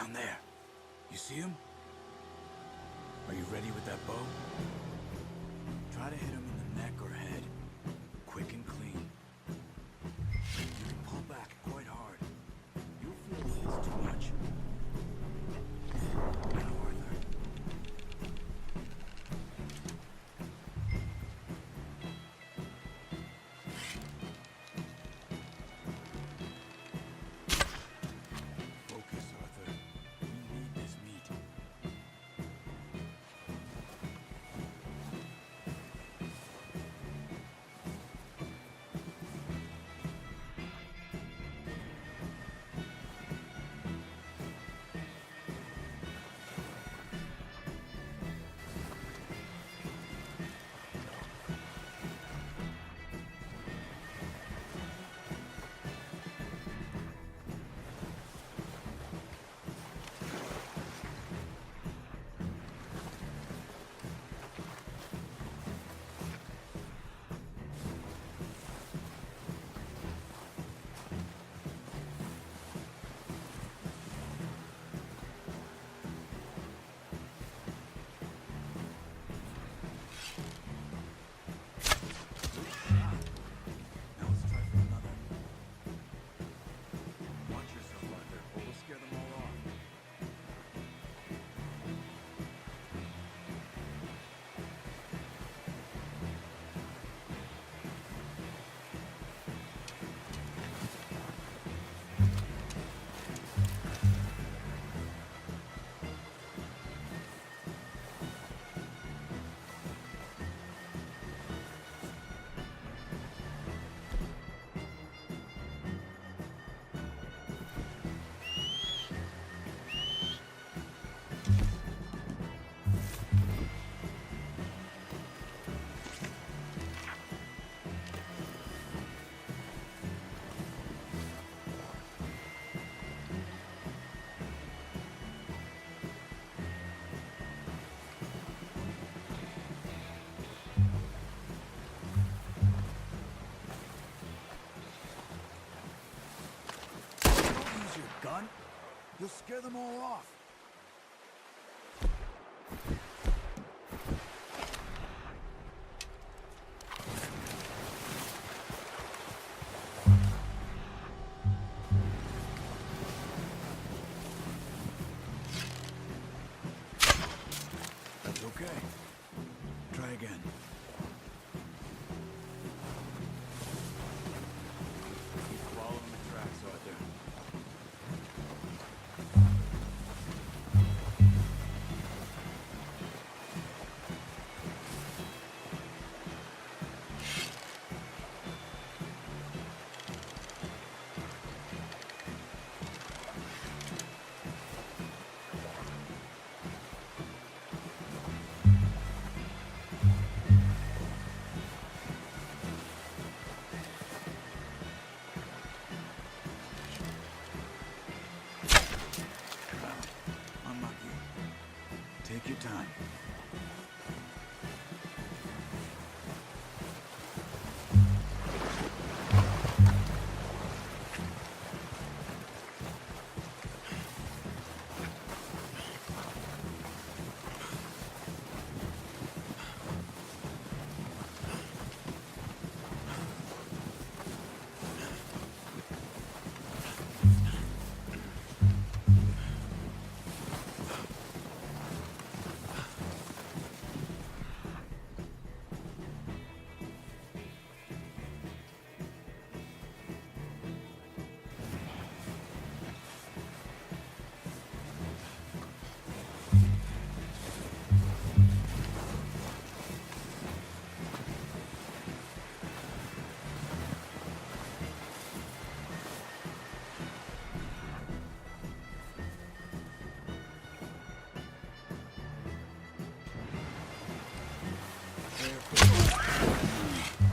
Down there. You see him? Are you ready with that bow? Try to hit him in the neck or head. Quick and clean. You can pull back quite hard. You'll feel when it's too much. Now, Arthur. Focus, Arthur. We need this meat. Now let's try for another. Watch yourself, Arthur, or we'll scare them all off. Don't use your gun. You'll scare them all off. That's okay. Try again. Keep following the tracks, Arthur. Unlucky. Take your time.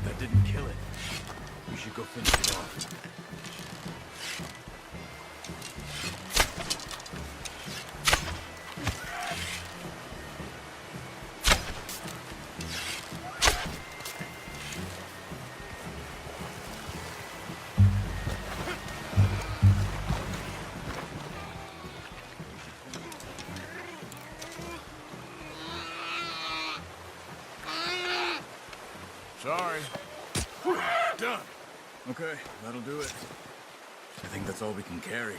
That didn't kill it. We should go finish it off. Sorry. Done. Okay, that'll do it. I think that's all we can carry.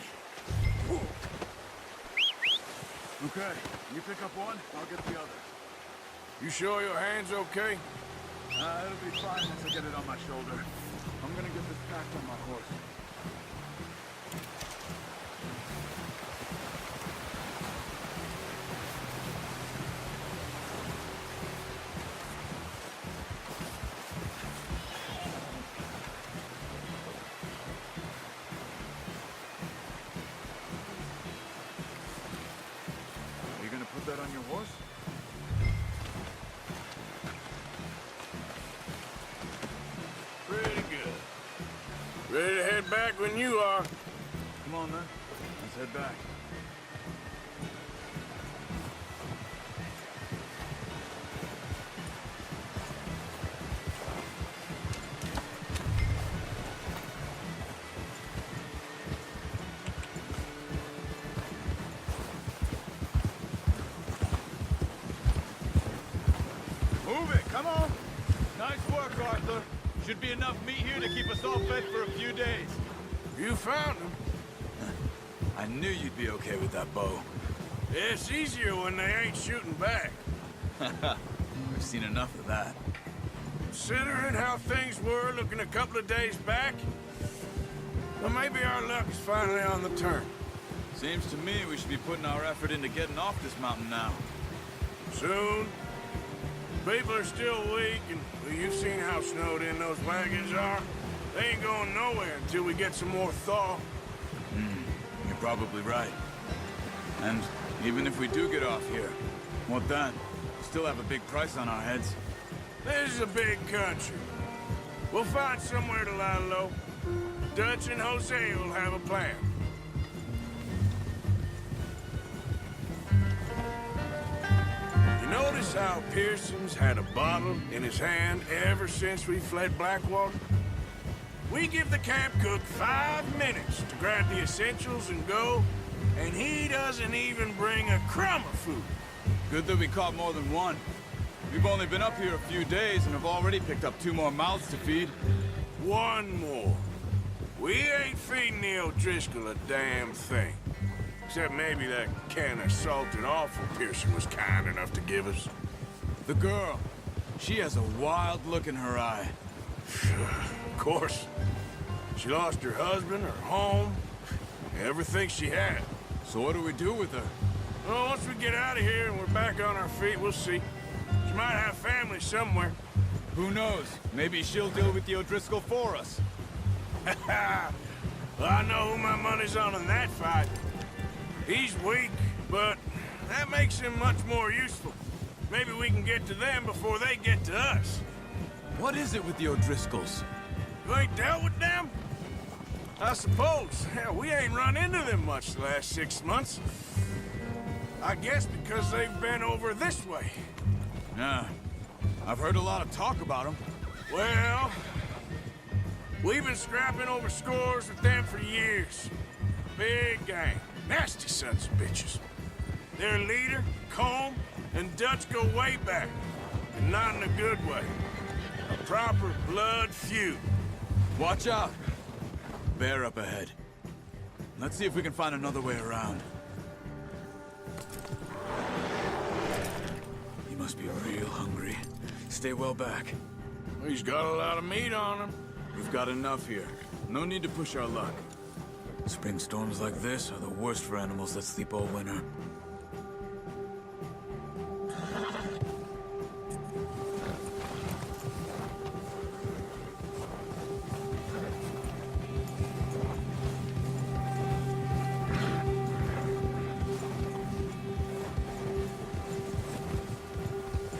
Okay, you pick up one, I'll get the other. You sure your hand's okay? It'll be fine once I get it on my shoulder. I'm gonna get this packed on my horse. You gonna put that on your horse? Pretty good. Ready to head back when you are. Come on, then. Let's head back. Move it, come on! Nice work, Arthur. Should be enough meat here to keep us all fed for a few days. You found him. I knew you'd be okay with that bow. It's easier when they ain't shooting back. We've seen enough of that. Considering how things were looking a couple of days back, well, maybe our luck is finally on the turn. Seems to me we should be putting our effort into getting off this mountain now. Soon. People are still weak, and well, you've seen how snowed in those wagons are. They ain't going nowhere until we get some more thaw. You're probably right. And even if we do get off here, what then? We still have a big price on our heads. This is a big country. We'll find somewhere to lie low. Dutch and Jose will have a plan. You notice how Pearson's had a bottle in his hand ever since we fled Blackwater? We give the camp cook 5 minutes to grab the essentials and go, and he doesn't even bring a crumb of food. Good that we caught more than one. We've only been up here a few days and have already picked up 2 more mouths to feed. One more. We ain't feeding the O'Driscoll a damn thing. Except maybe that can of salted offal Pearson was kind enough to give us. The girl, she has a wild look in her eye. Of course. She lost her husband, her home, everything she had. So what do we do with her? Well, once we get out of here and we're back on our feet, we'll see. She might have family somewhere. Who knows? Maybe she'll deal with the O'Driscoll for us. Well, I know who my money's on in that fight. He's weak, but that makes him much more useful. Maybe we can get to them before they get to us. What is it with the O'Driscolls? You ain't dealt with them? I suppose. Hell, we ain't run into them much the last 6 months. I guess because they've been over this way. Yeah, I've heard a lot of talk about them. Well, we've been scrapping over scores with them for years. Big gang. Nasty sons of bitches. Their leader, Combe, and Dutch go way back. And not in a good way. A proper blood feud. Watch out. Bear up ahead. Let's see if we can find another way around. You must be real hungry. Stay well back. He's got a lot of meat on him. We've got enough here. No need to push our luck. Spring storms like this are the worst for animals that sleep all winter.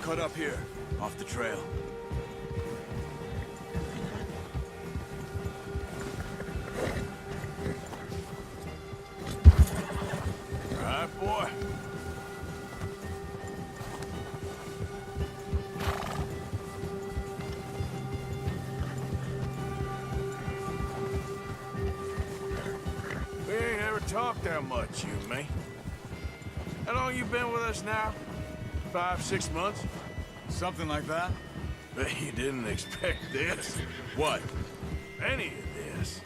Cut up here, off the trail. All right, boy. We ain't ever talked that much, you and me. How long you been with us now? 5, 6 months? Something like that. Bet you didn't expect this. What? Any of this.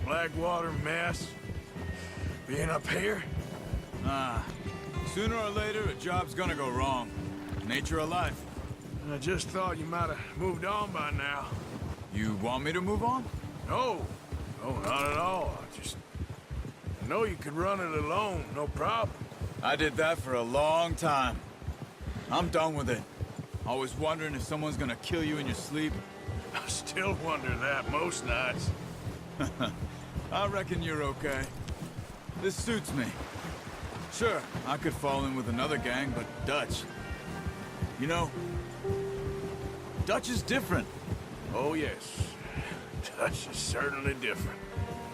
Blackwater mess. Being up here? Sooner or later, a job's gonna go wrong. Nature of life. I just thought you might have moved on by now. You want me to move on? No. No, not at all. I know you could run it alone, no problem. I did that for a long time. I'm done with it. Always wondering if someone's gonna kill you in your sleep. I still wonder that most nights. I reckon you're okay. This suits me. Sure, I could fall in with another gang, but Dutch... You know, Dutch is different. Oh, yes. Dutch is certainly different.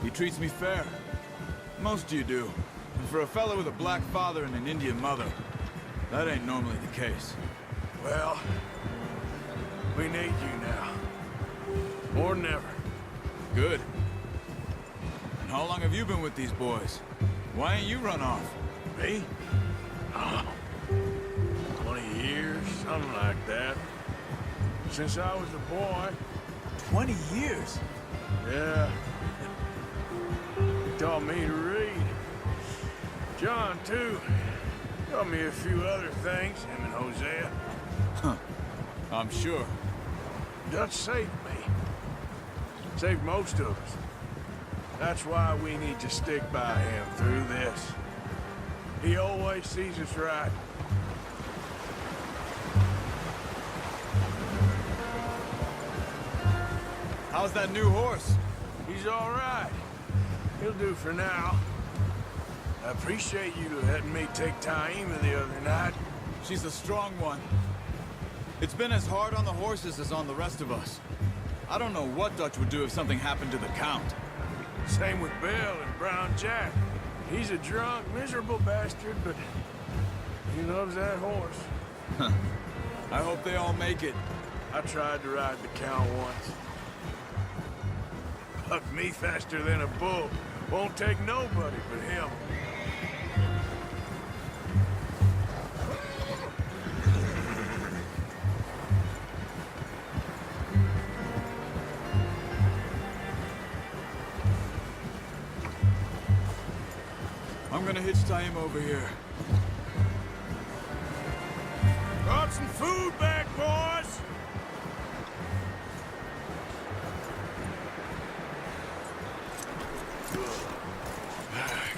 He treats me fair. Most of you do. And for a fella with a black father and an Indian mother, that ain't normally the case. Well, we need you now. More than ever. Good. And how long have you been with these boys? Why ain't you run off? Me? Oh, 20 years, something like that. Since I was a boy. 20 years? Yeah. He taught me to read. John, too. Taught me a few other things, him and Hosea. Huh. I'm sure. Dutch saved me. Saved most of us. That's why we need to stick by him through this. He always sees us right. How's that new horse? He's all right. He'll do for now. I appreciate you letting me take Taima the other night. She's a strong one. It's been as hard on the horses as on the rest of us. I don't know what Dutch would do if something happened to the Count. Same with Bill and Brown Jack. He's a drunk, miserable bastard, but he loves that horse. I hope they all make it. I tried to ride the Count once. Bucked me faster than a bull. Won't take nobody but him. I'm gonna hitch Taima over here. Brought some food back, boys!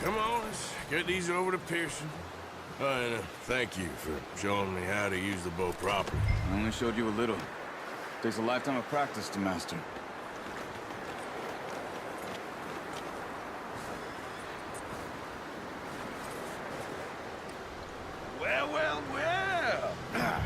Come on, let's get these over to Pearson. And thank you for showing me how to use the bow properly. I only showed you a little. Takes a lifetime of practice to master. Well, well, well.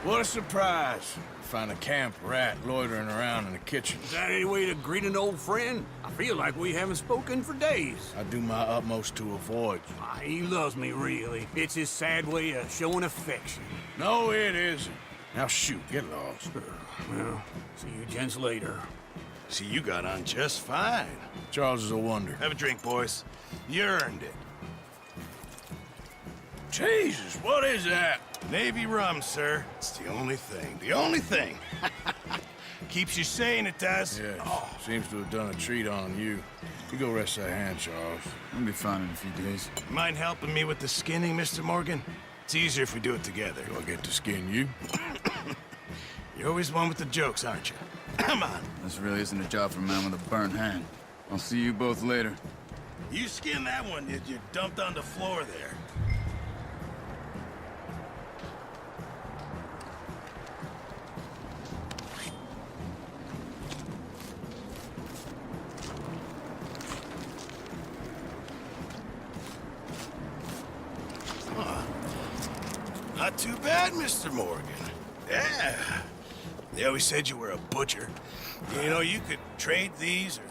What a surprise. Find a camp rat loitering around in the kitchen. Is that any way to greet an old friend? I feel like we haven't spoken for days. I do my utmost to avoid you. He loves me, really. It's his sad way of showing affection. No, it isn't. Now shoot, get lost. Well, see you gents later. See, you got on just fine. Charles is a wonder. Have a drink, boys. You earned it. Jesus, what is that? Navy rum, sir. It's the only thing. The only thing. Keeps you sane, it does. Yeah, seems to have done a treat on you. You go rest that hand, Charles. I'll be fine in a few days. Mind helping me with the skinning, Mr. Morgan? It's easier if we do it together. Do I get to skin you? You're always one with the jokes, aren't you? Come on. This really isn't a job for a man with a burnt hand. I'll see you both later. You skinned that one that you dumped on the floor there. Not too bad, Mr. Morgan. Yeah. They always said you were a butcher. You know, you could trade these or